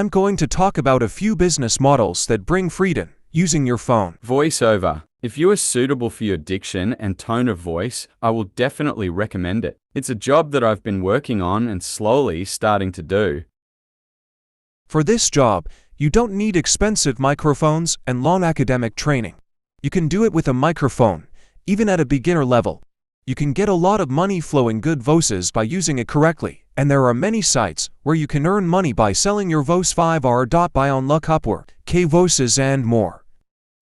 I'm going to talk about a few business models that bring freedom using your phone. Voiceover. If you are suitable for your diction and tone of voice, I will definitely recommend it. It's a job that I've been working on and slowly starting to do. For this job, you don't need expensive microphones and long academic training. You can do it with a microphone, even at a beginner level. You can get a lot of money flowing good voices by using it correctly, and there are many sites where you can earn money by selling your voice 5R.by on Luck Upwork, K-Voices and more.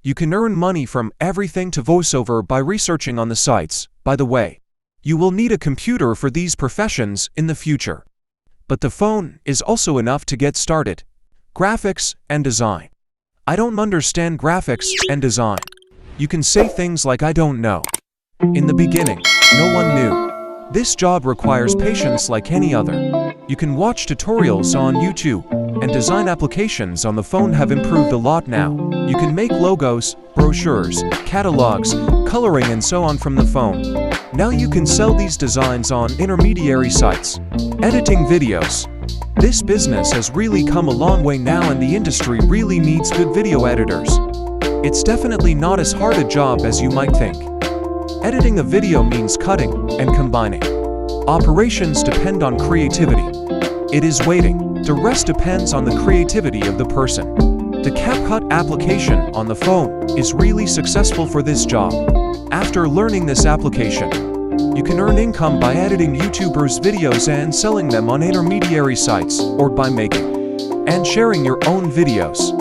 You can earn money from everything to voiceover by researching on the sites. By the way, you will need a computer for these professions in the future. But the phone is also enough to get started. Graphics and design. I don't understand graphics and design. You can say things like I don't know. In the beginning, no one knew. This job requires patience like any other. You can watch tutorials on YouTube, and design applications on the phone have improved a lot now. You can make logos, brochures, catalogs, coloring and so on from the phone. Now you can sell these designs on intermediary sites. Editing videos. This business has really come a long way now and the industry really needs good video editors. It's definitely not as hard a job as you might think. Editing a video means cutting and combining. Operations depend on creativity. It is waiting. The rest depends on the creativity of the person. The CapCut application on the phone is really successful for this job. After learning this application, you can earn income by editing YouTubers' videos and selling them on intermediary sites, or by making and sharing your own videos.